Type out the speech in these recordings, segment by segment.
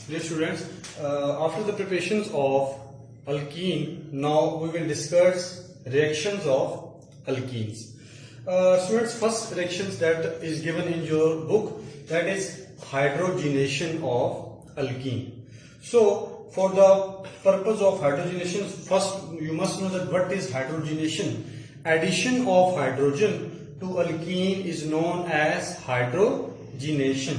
Dear students, after the preparations of alkene, now we will discuss reactions of alkenes. Students, first reactions that is given in your book, that is hydrogenation of alkene. So, for the purpose of hydrogenation, first you must know that what is hydrogenation. Addition of hydrogen to alkene is known as hydrogenation.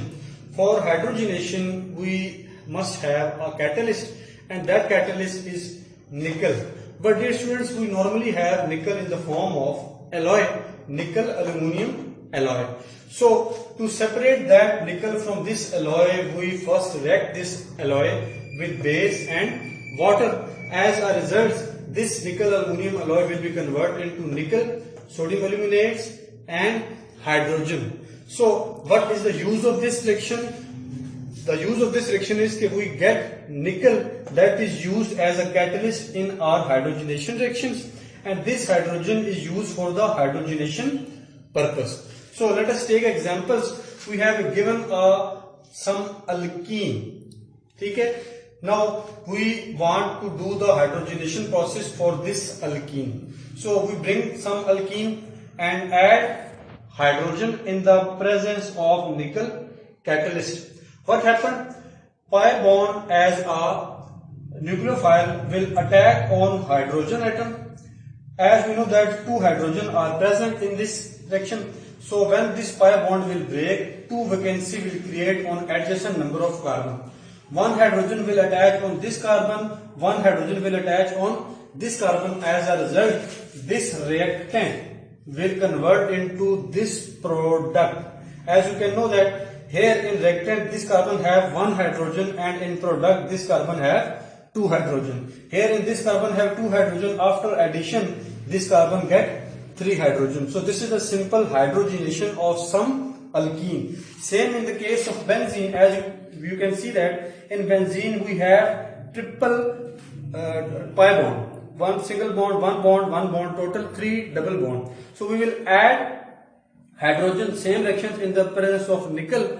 For hydrogenation, we must have a catalyst, and that catalyst is nickel. But dear students, we normally have nickel in the form of alloy, nickel aluminum alloy. So to separate that nickel from this alloy, we first react this alloy with base and water. As a result, this nickel aluminum alloy will be converted into nickel, sodium aluminates and hydrogen. So what is the use of this reaction? The use of this reaction is that we get nickel that is used as a catalyst in our hydrogenation reactions, and this hydrogen is used for the hydrogenation purpose. So let us take examples. We have given some alkene. Okay? Now we want to do the hydrogenation process for this alkene. So we bring some alkene and add hydrogen in the presence of nickel catalyst. What happened? Pi bond as a nucleophile will attack on hydrogen atom. As we know that two hydrogen are present in this reaction. So when this pi bond will break, two vacancy will create on adjacent number of carbon. One hydrogen will attach on this carbon, one hydrogen will attach on this carbon. As a result, this reactant will convert into this product. As you can know that here in reactant this carbon have one hydrogen, and in product this carbon have two hydrogen. Here in this carbon have two hydrogen. After addition, this carbon get three hydrogen. So this is a simple hydrogenation of some alkene. Same in the case of benzene. As you can see that in benzene we have triple pi bond. One single bond, one bond, total three double bond. So we will add hydrogen, same reactions in the presence of nickel,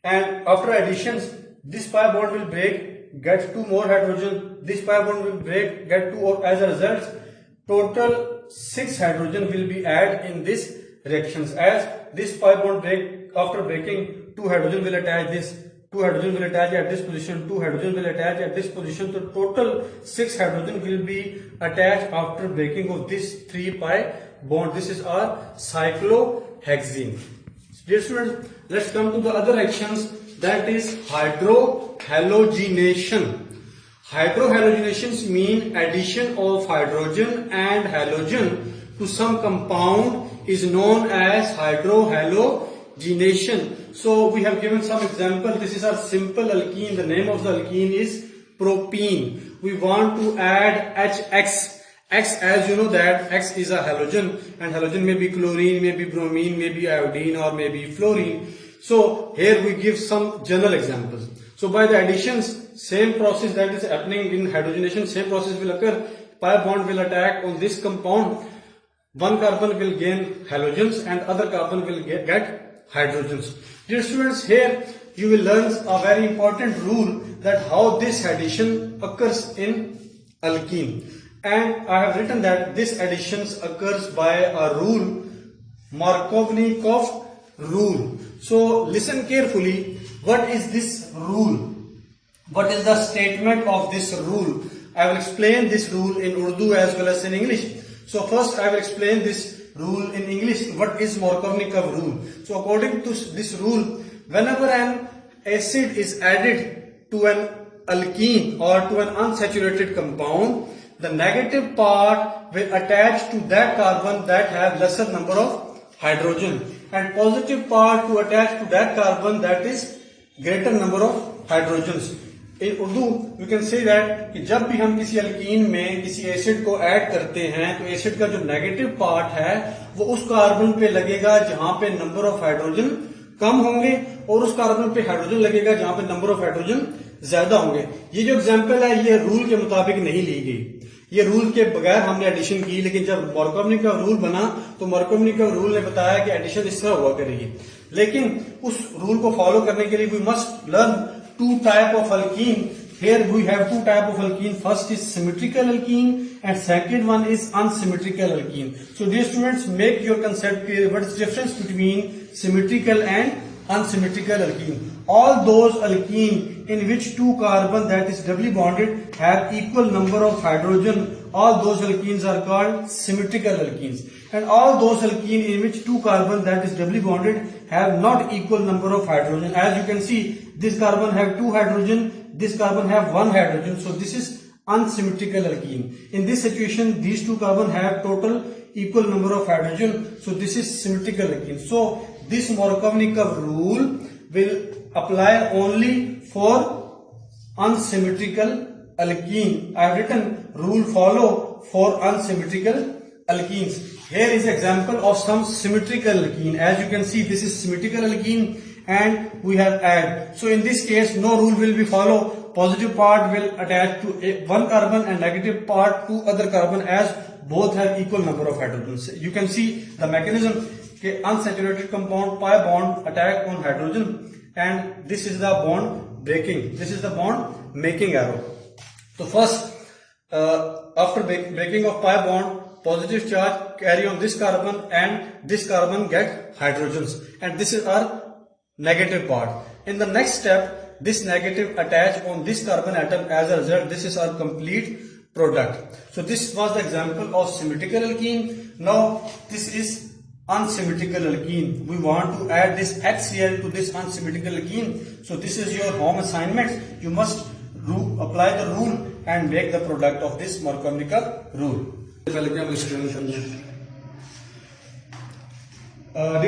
and after additions this pi bond will break, get two more hydrogen, this pi bond will break, get two more. As a result, total 6 hydrogen will be added in this reactions. As this pi bond break, after breaking, two hydrogen will attach this, two hydrogen will attach at this position, two hydrogen will attach at this position. So total 6 hydrogen will be attached after breaking of this 3 pi bond. This is our cyclohexene. Dear students, let's come to the other reactions, that is hydrohalogenation. Hydrohalogenations mean addition of hydrogen and halogen to some compound is known as hydrohalogenation. So we have given some example. This is our simple alkene. The name of the alkene is propene. We want to add HX. X, as you know that X is a halogen, and halogen may be chlorine, may be bromine, may be iodine, or may be fluorine. So here we give some general examples. So by the additions, same process that is happening in hydrogenation, same process will occur. Pi bond will attack on this compound. One carbon will gain halogens and other carbon will get hydrogens. Dear students, here you will learn a very important rule that how this addition occurs in alkene. And I have written that this addition occurs by a rule, Markovnikov rule. So listen carefully. What is this rule? What is the statement of this rule? I will explain this rule in Urdu as well as in English. So first I will explain this rule in English. What is Markovnikov rule? So according to this rule, whenever an acid is added to an alkene or to an unsaturated compound, the negative part will attach to that carbon that have lesser number of hydrogen, and positive part to attach to that carbon that is greater number of hydrogens. In Urdu you can say that कि जब भी हम किसी alkene में किसी acid को add करते हैं तो एसिड का जो नेगेटिव पार्ट है वो उस कार्बन पे लगेगा जहां पे नंबर ऑफ हाइड्रोजन कम होंगे, और उस कार्बन पे हाइड्रोजन लगेगा जहां पे नंबर ऑफ हाइड्रोजन ज्यादा होंगे. ये जो एग्जांपल है ये रूल के मुताबिक नहीं ली गई, ये रूल के बगैर हमने एडिशन की. लेकिन जब मार्कोवनिकव रूल बना तो मार्कोवनिकव रूल ने बताया कि एडिशन इस तरह हुआ करेगी. लेकिन उस रूल को फॉलो करने के लिए we must learn two type of alkene. Here we have two type of alkene. First is symmetrical alkene and second one is unsymmetrical alkene. So dear students, make your concept clear. What is the difference between symmetrical and unsymmetrical alkene? All those alkene in which two carbon that is doubly bonded have equal number of hydrogen, all those alkenes are called symmetrical alkenes. And all those alkene in which two carbon that is doubly bonded have not equal number of hydrogen. As you can see, this carbon have two hydrogen, this carbon have one hydrogen. So this is unsymmetrical alkene. In this situation, these two carbon have total equal number of hydrogen. So this is symmetrical alkene. So this Markovnikov rule will apply only for unsymmetrical alkene. I have written rule follow for unsymmetrical alkenes. Here is example of some symmetrical alkene. As you can see, this is symmetrical alkene and we have add. So in this case, no rule will be follow. Positive part will attach to one carbon and negative part to other carbon as both have equal number of hydrogens. You can see the mechanism. Unsaturated compound pi bond attack on hydrogen, and this is the bond breaking. This is the bond making arrow. So first, after breaking of pi bond, positive charge carry on this carbon and this carbon get hydrogens, and this is our negative part. In the next step, this negative attach on this carbon atom. As a result, this is our complete product. So this was the example of symmetrical alkene. Now this is unsymmetrical alkene. We want to add this HCl to this unsymmetrical alkene. So this is your home assignment. You must apply the rule and make the product of this Markovnikov rule. Dear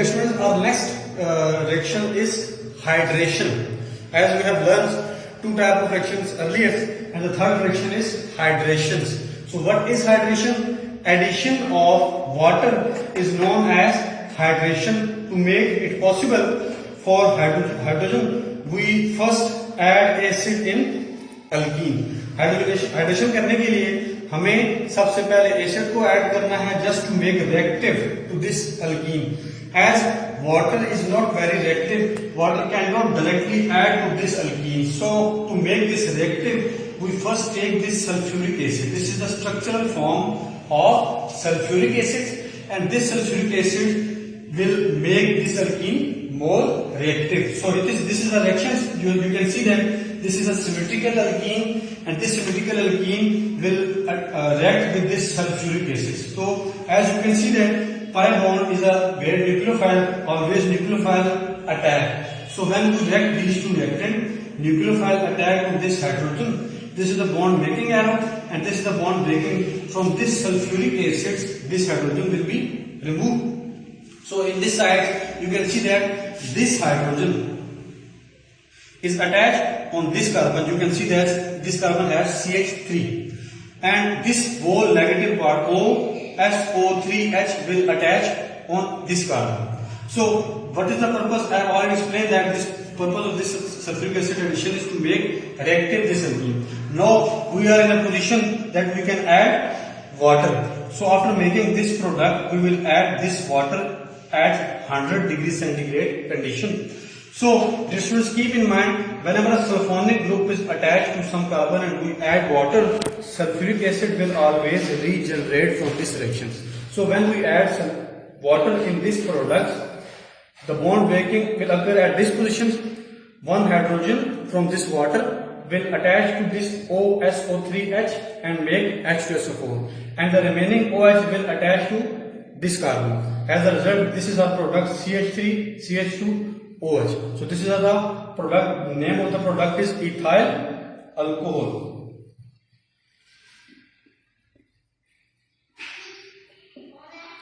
students, our next reaction is hydration. As we have learned two type of reactions earlier, and the third reaction is hydrations. So what is hydration? Addition of water is known as hydration. To make it possible for hydrogen, we first add acid in alkene. Hydration करने के लिए हमें सबसे पहले acid को add करना है just to make reactive to this alkene. As water is not very reactive, water cannot directly add to this alkene. So to make this reactive, we first take this sulfuric acid. This is the structural form of sulfuric acid, and this sulfuric acid will make this alkene more reactive. So this is the reaction. You can see that this is a symmetrical alkene, and this symmetrical alkene will react with this sulfuric acid. So as you can see that pi bond is a where nucleophile, always nucleophile attack. So when we react these two reactant, nucleophile attack on this hydrogen. This is the bond making arrow, and this is the bond breaking. From this sulfuric acid, this hydrogen will be removed. So in this side, you can see that this hydrogen is attached on this carbon. You can see that this carbon has CH3, and this whole negative part OSO3H will attach on this carbon. So what is the purpose? I have already explained that this purpose of this sulfuric acid addition is to make reactive this alkene. Now we are in a position that we can add water. So after making this product, we will add this water at 100 degrees centigrade condition. So students, keep in mind, whenever a sulfonic group is attached to some carbon and we add water, sulfuric acid will always regenerate from this reaction. So when we add some water in this product, the bond breaking will occur at this position. One hydrogen from this water will attach to this OSO3H and make H2SO4, and the remaining OH will attach to this carbon. As a result, this is our product CH3, CH2OH. So this is the product, name of the product is ethyl alcohol.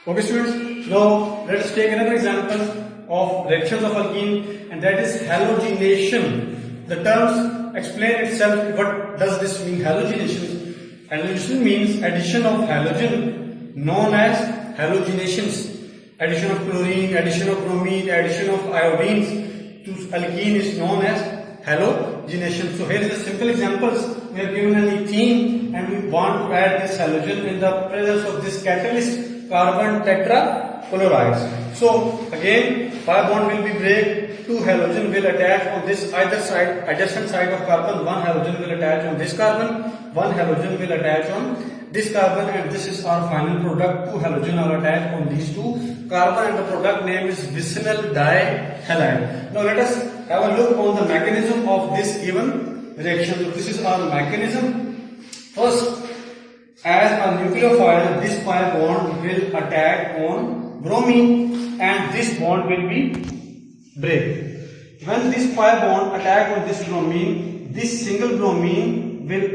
Okay students, now let us take another example of reactions of alkene, and that is halogenation. The terms explain itself. What does this mean? Halogenation. Halogenation means addition of halogen, known as halogenations. Addition of chlorine, addition of bromine, addition of iodines to alkene is known as halogenation. So here is the simple examples. We are given an ethene and we want to add this halogen in the presence of this catalyst, carbon tetrachlorides. So again, pi bond will be break, two halogen will attach on this either side, adjacent side of carbon. One halogen will attach on this carbon, one halogen will attach on this carbon, and this is our final product. Two halogen are attached on these two carbon, and the product name is vicinal dihalide. Now let us have a look on the mechanism of this given reaction. So this is our mechanism. First, as a nucleophile, this pi bond will attack on bromine, and this bond will be break. When this pi bond attack on this bromine, this single bromine will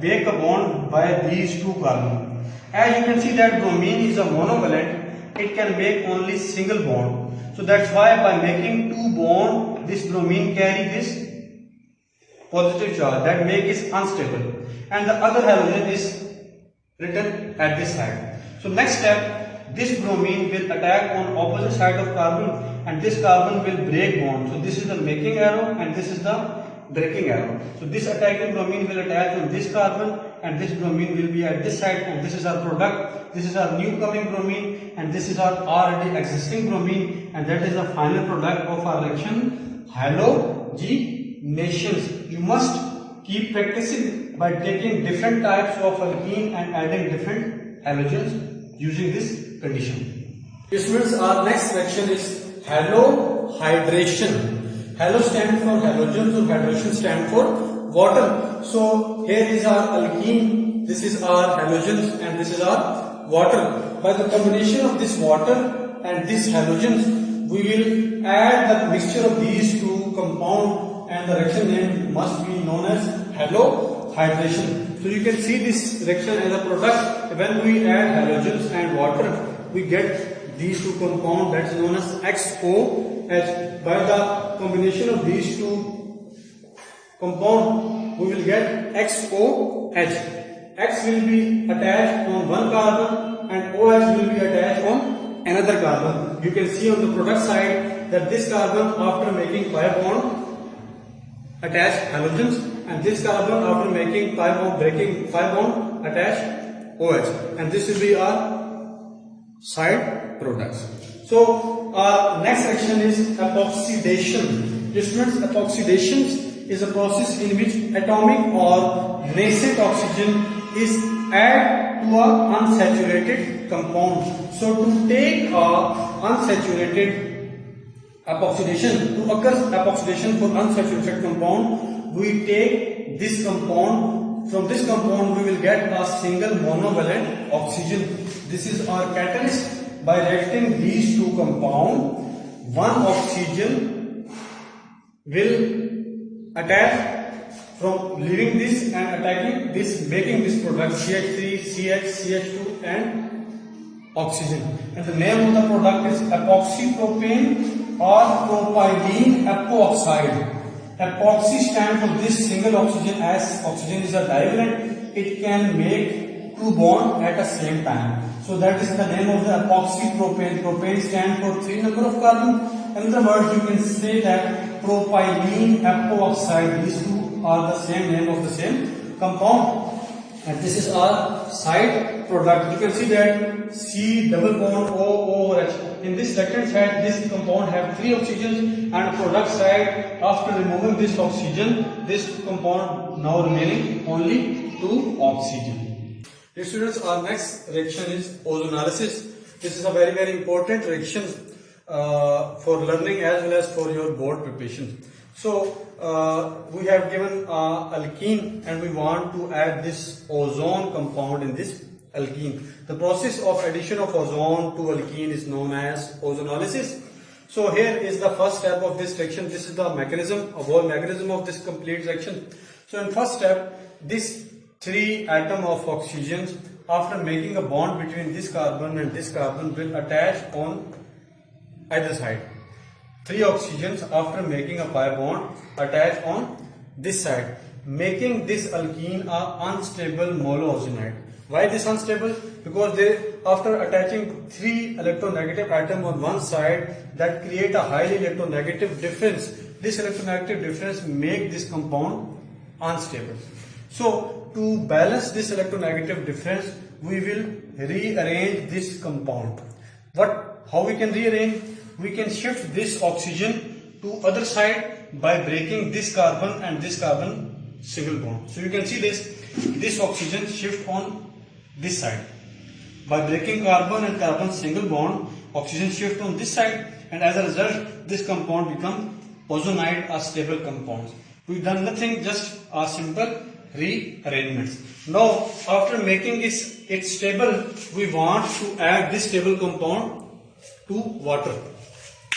break a bond by these two carbon. As you can see that bromine is a monovalent, it can make only single bond. So that's why by making two bond, this bromine carry this positive charge that make it unstable, and the other halogen is written at this side. So next step, this bromine will attack on opposite side of carbon, and this carbon will break bond. So this is the making arrow and this is the breaking arrow. So this attacking bromine will attach on this carbon, and this bromine will be at this side, and this is our product. This is our new coming bromine, and this is our already existing bromine, and that is the final product of our reaction, halogenations. You must keep practicing by taking different types of alkene and adding different halogens using this condition. Students, our next reaction is halohydration. Halo stands for halogens, or hydration stands for water. So here is our alkene, this is our halogens, and this is our water. By the combination of this water and these halogens, we will add the mixture of these two compounds, and the reaction name must be known as halohydration. So you can see this reaction as a product. When we add halogens and water, we get these two compounds, that is known as XOH. By the combination of these two compounds, we will get XOH. X will be attached on one carbon and OH will be attached on another carbon. You can see on the product side that this carbon, after making pi bond, attach halogens, and this carbon after making pi bond, breaking pi bond, attach OH, and this will be our side products. So our next reaction is epoxidation. Students, epoxidation is a process in which atomic or nascent oxygen is added to a unsaturated compound. So to take a unsaturated epoxidation, to occur epoxidation for unsaturated compound, we take this compound. From this compound we will get a single monovalent oxygen. This is our catalyst. By reacting these two compounds, one oxygen will attach from leaving this and attacking this, making this product CH3, CH, CH2 and oxygen. And the name of the product is epoxypropane or propylene epoxide. Epoxy stands for this single oxygen. As oxygen is a divalent, it can make two bonds at the same time. So that is the name of the epoxypropane. Propane stands for 3 number of carbon. In other words, you can say that propylene epoxide. These two are the same name of the same compound. And this is our side product. You can see that C double bond OH. In this reactant side, this compound have 3 oxygens, and product side, after removing this oxygen, this compound now remaining only 2 oxygen. Dear students, our next reaction is ozonolysis. This is a very, very important reaction for learning as well as for your board preparation. So we have given alkene, and we want to add this ozone compound in this alkene. The process of addition of ozone to alkene is known as ozonolysis. So here is the first step of this reaction. This is the mechanism, a whole mechanism of this complete reaction. So in first step, this 3 atom of oxygens, after making a bond between this carbon and this carbon, will attach on either side. 3 oxygens, after making a pi bond, attach on this side, making this alkene a unstable monoazoonide. Why this unstable? Because after attaching 3 electronegative atoms on one side, that create a highly electronegative difference. This electronegative difference make this compound unstable. So to balance this electronegative difference, we will rearrange this compound. How we can rearrange? We can shift this oxygen to other side by breaking this carbon and this carbon single bond. So you can see this oxygen shift on this side. By breaking carbon and carbon single bond, oxygen shift on this side, and as a result, this compound become ozonide, a stable compound. We've done nothing, just a simple rearrangements. Now, after making it stable, we want to add this stable compound to water.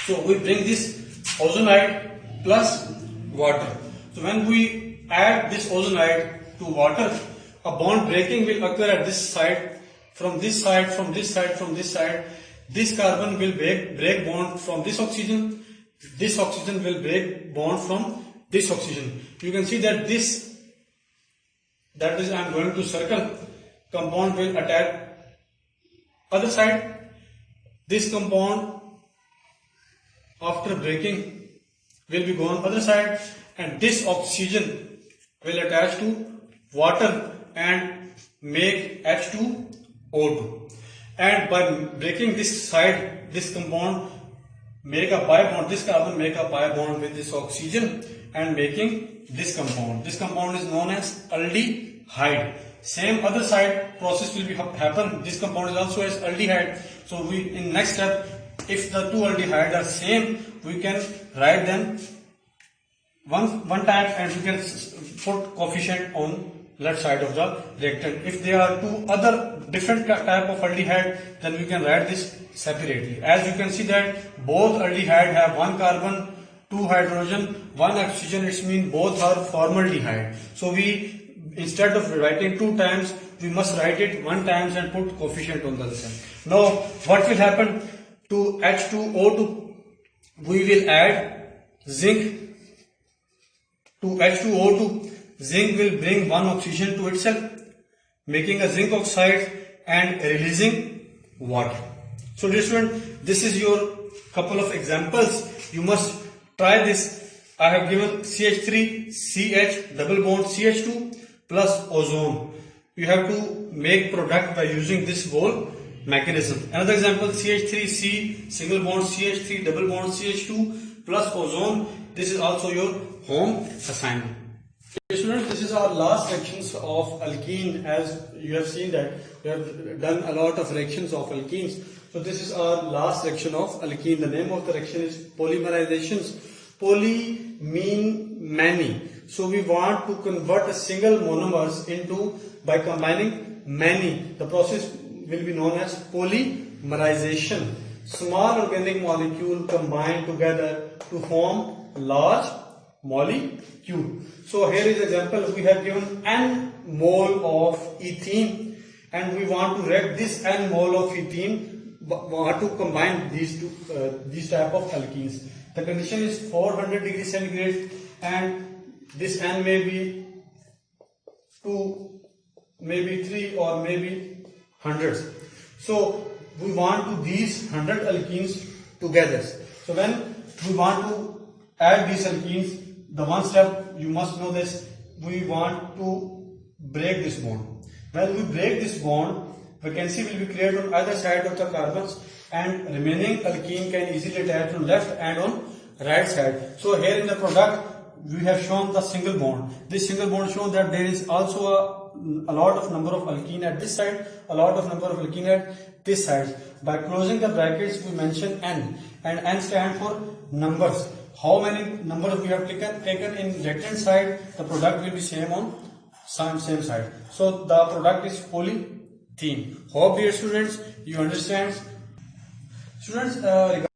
So we bring this ozonide plus water. So when we add this ozonide to water, a bond breaking will occur at this side, from this side, from this side, from this side. This carbon will break bond from this oxygen. This oxygen will break bond from this oxygen. You can see that that is, I am going to circle, compound will attack other side. This compound after breaking will be gone other side, and this oxygen will attach to water and make H2O2. And by breaking this side, this compound make a pi bond, this carbon make a pi bond with this oxygen and making this compound. This compound is known as aldehyde. Same other side process will be happen. This compound is also as aldehyde. So we in next step, if the two aldehydes are same, we can write them one time and we can put coefficient on left side of the reactant. If there are two other different type of aldehyde, then we can write this separately. As you can see that both aldehyde have one carbon, two hydrogen, one oxygen, it means both are formaldehyde. So we, instead of writing two times, we must write it one times and put coefficient on the other side. Now what will happen to H2O2? We will add zinc to H2O2. Zinc will bring one oxygen to itself, making a zinc oxide and releasing water. So dear student, this is your couple of examples. You must try this. I have given CH3, CH, double bond CH2 plus ozone. You have to make product by using this whole mechanism. Another example, CH3C, single bond CH3, double bond CH2 plus ozone. This is also your home assignment. Students, this is our last sections of alkene. As you have seen that we have done a lot of reactions of alkenes. So this is our last section of alkene. The name of the reaction is polymerizations. Poly mean many. So we want to convert a single monomers into, by combining many. The process will be known as polymerization. Small organic molecule combine together to form large molecule. So here is example. We have given n mole of ethene, and we want to write this n mole of ethene. Want to combine these two these type of alkenes. The condition is 400 degrees centigrade, and this n may be 2, maybe 3, or maybe hundreds. So we want to these 100 alkenes together. So when we want to add these alkenes, the one step you must know this, we want to break this bond. When we break this bond, vacancy will be created on either side of the carbons, and remaining alkene can easily attach on left and on right side. So here in the product we have shown the single bond. This single bond shows that there is also a lot of number of alkene at this side, a lot of number of alkene at this side. By closing the brackets we mention n, and n stand for numbers. How many numbers we have taken in left hand side, the product will be same on same side. So the product is polythene. Hope dear students you understand. Students,